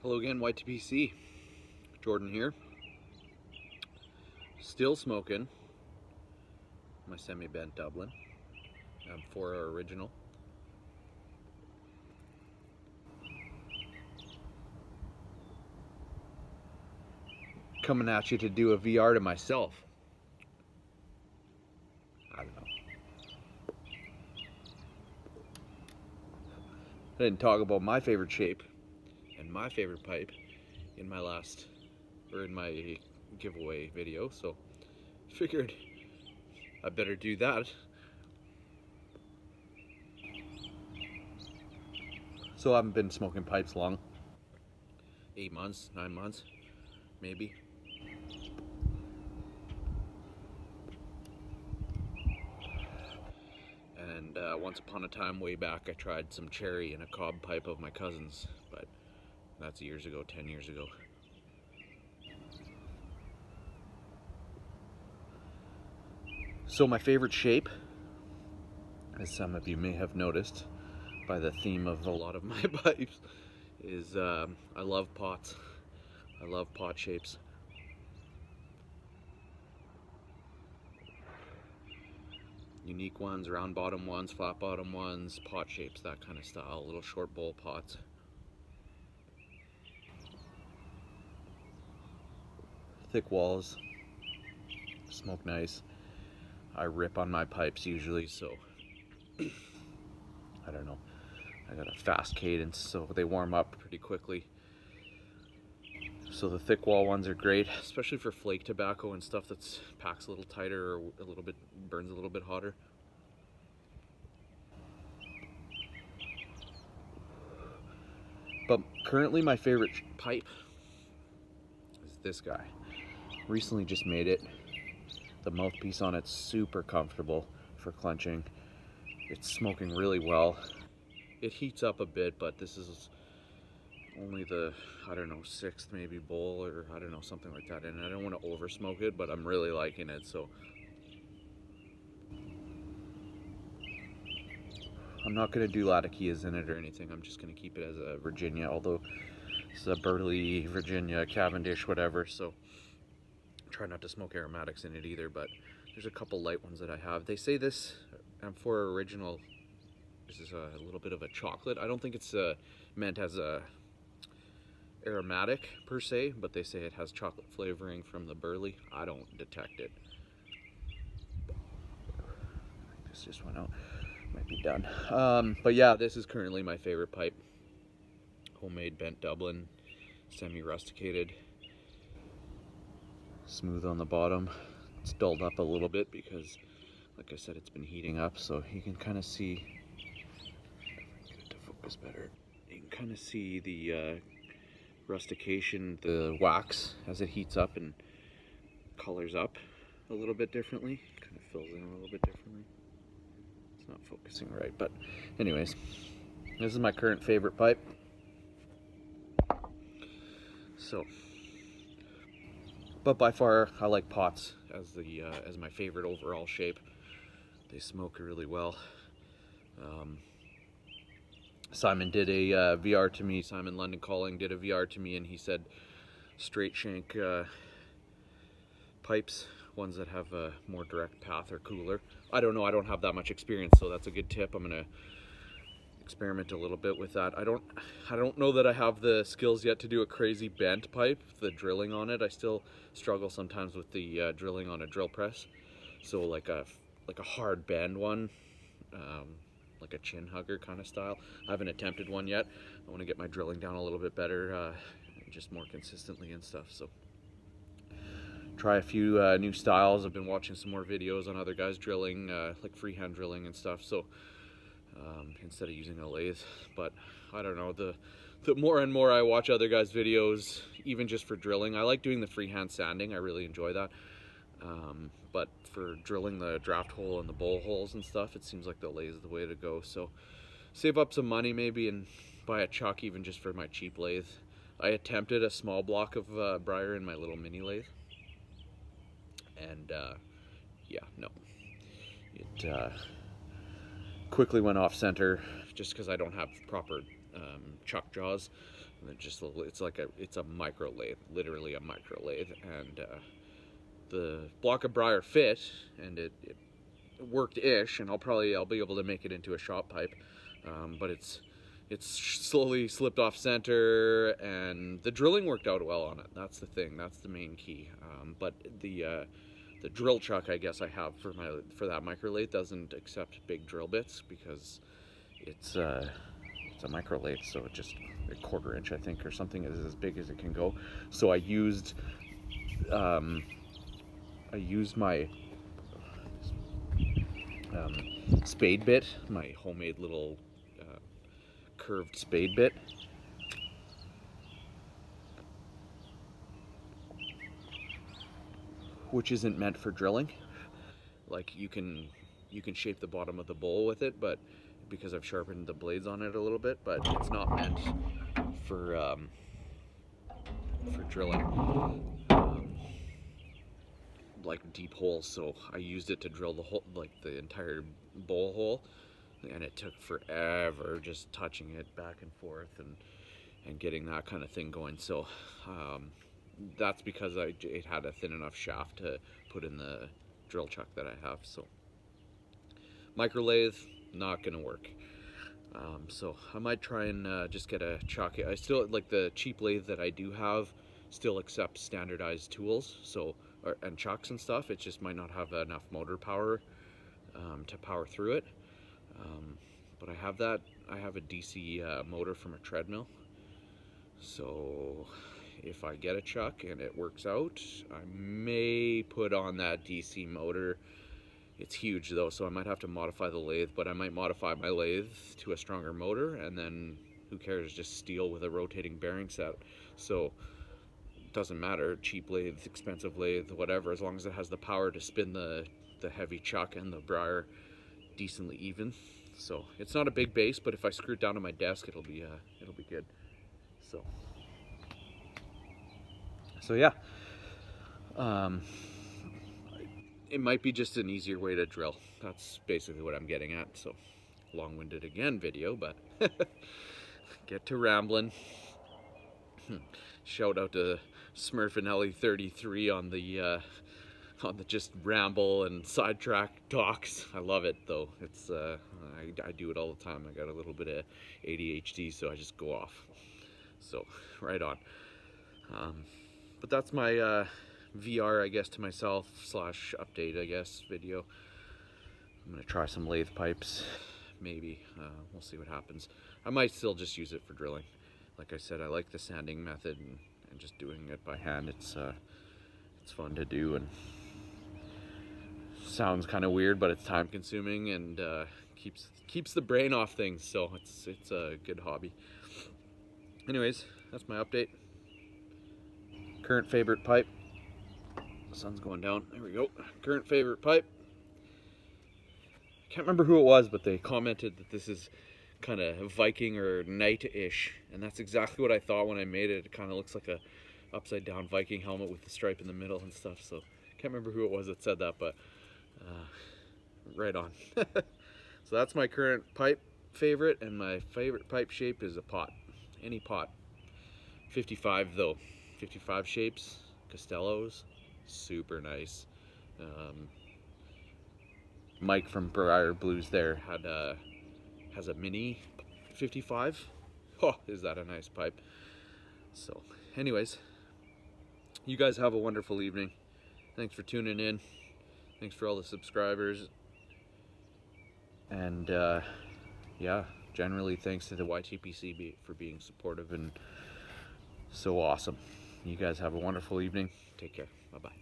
Hello again, YTPC. Jordan here. Still smoking my semi-bent Dublin. For our original. Coming at you to do a VR to myself. I don't know. I didn't talk about my favorite shape and my favorite pipe in my giveaway video, so figured I better do that. So I haven't been smoking pipes long. 8 months, 9 months, maybe. And once upon a time, way back, I tried some cherry in a cob pipe of my cousin's, but that's years ago, 10 years ago. So my favorite shape, as some of you may have noticed by the theme of a lot of my pipes, is I love pots. I love pot shapes. Unique ones, round bottom ones, flat bottom ones, pot shapes, that kind of style, little short bowl pots. Thick walls, smoke nice. I rip on my pipes usually, so I don't know. I got a fast cadence, so they warm up pretty quickly. So the thick wall ones are great, especially for flake tobacco and stuff that's packs a little tighter or a little bit burns a little bit hotter. But currently my favorite pipe is this guy. Recently just made it. The mouthpiece on it's super comfortable for clenching. It's smoking really well. It heats up a bit, but this is only the, I don't know, 6th maybe bowl, or I don't know, something like that. And I don't want to over smoke it, but I'm really liking it, so I'm not going to do Latakias in it or anything. I'm just going to keep it as a Virginia, although it's a Burley, Virginia, Cavendish, whatever, so try not to smoke aromatics in it either. But there's a couple light ones that I have. They say this Amphora Original, this is a little bit of a chocolate. I don't think it's meant as a aromatic per se, but they say it has chocolate flavoring from the Burley. I don't detect it. This just went out. Might be done. But yeah, this is currently my favorite pipe. Homemade bent Dublin, semi-rusticated. Smooth on the bottom. It's dulled up a little bit because, like I said, it's been heating up, so you can kind of see, get it to focus better, you can kind of see the rustication, the wax, as it heats up and colors up a little bit differently. Kind of fills in a little bit differently. It's not focusing right, but anyways, this is my current favorite pipe. So, but by far I like pots as the as my favorite overall shape. They smoke really well. Simon did a VR to me. Simon London Calling did a VR to me, and he said straight shank pipes, ones that have a more direct path, are cooler. I don't know. I don't have that much experience, so that's a good tip. I'm gonna experiment a little bit with that. I don't know that I have the skills yet to do a crazy bent pipe. The drilling on it, I still struggle sometimes with the drilling on a drill press. So like a hard bend one. Like a chin hugger kind of style. I haven't attempted one yet. I want to get my drilling down a little bit better, just more consistently and stuff. So try a few new styles. I've been watching some more videos on other guys drilling, like freehand drilling and stuff. So instead of using a lathe, but I don't know. The more and more I watch other guys' videos, even just for drilling, I like doing the freehand sanding. I really enjoy that. But for drilling the draft hole and the bowl holes and stuff, it seems like the lathe is the way to go. So save up some money maybe and buy a chuck even just for my cheap lathe. I attempted a small block of briar in my little mini lathe, and yeah, no, it quickly went off center just because I don't have proper chuck jaws. And it's a micro lathe, literally a micro lathe, and the block of briar fit, and it worked-ish, and I'll be able to make it into a shop pipe, but it's slowly slipped off center, and the drilling worked out well on it. That's the thing. That's the main key. But the drill chuck I guess I have for that micro lathe doesn't accept big drill bits because it's a micro lathe, so it just a 1/4 inch I think or something is as big as it can go. So I used my spade bit, my homemade little curved spade bit. Which isn't meant for drilling. Like you can shape the bottom of the bowl with it, but because I've sharpened the blades on it a little bit, but it's not meant for drilling like deep holes. So I used it to drill the whole, like the entire bowl hole, and it took forever just touching it back and forth and getting that kind of thing going. So that's because it had a thin enough shaft to put in the drill chuck that I have. So micro lathe, not gonna work. So I might try and just get a chuck. I still like the cheap lathe that I do have still accepts standardized tools, so and chucks and stuff. It just might not have enough motor power to power through it. But I have a DC motor from a treadmill, so if I get a chuck and it works out, I may put on that DC motor. It's huge though, so I might have to modify the lathe, but I might modify my lathe to a stronger motor, and then who cares, just steel with a rotating bearing set. So it doesn't matter, cheap lathe, expensive lathe, whatever, as long as it has the power to spin the heavy chuck and the briar decently even. So it's not a big base, but if I screw it down to my desk, it'll be good. So yeah, it might be just an easier way to drill. That's basically what I'm getting at. So long-winded again video, but get to rambling. Shout out to Smurfinelli 33 on the just ramble and sidetrack talks. I love it though. It's I do it all the time. I got a little bit of ADHD, so I just go off. So right on. But that's my VR, I guess, to myself / update, I guess, video. I'm gonna try some lathe pipes, maybe. We'll see what happens. I might still just use it for drilling. Like I said, I like the sanding method and just doing it by hand. It's fun to do and sounds kind of weird, but it's time consuming and keeps the brain off things. So it's a good hobby. Anyways, that's my update. Current favorite pipe. The sun's going down. There we go. Current favorite pipe. Can't remember who it was, but they commented that this is kind of Viking or knight-ish, and that's exactly what I thought when I made it. It kind of looks like a upside down Viking helmet with the stripe in the middle and stuff. So can't remember who it was that said that, but right on. So that's my current pipe favorite, and my favorite pipe shape is a pot. Any pot. 55 though. 55 shapes, Costellos, super nice. Mike from Briar Blues there has a mini 55. Oh, is that a nice pipe? So anyways, you guys have a wonderful evening. Thanks for tuning in. Thanks for all the subscribers. And yeah, generally thanks to the YTPC for being supportive and so awesome. You guys have a wonderful evening. Take care. Bye-bye.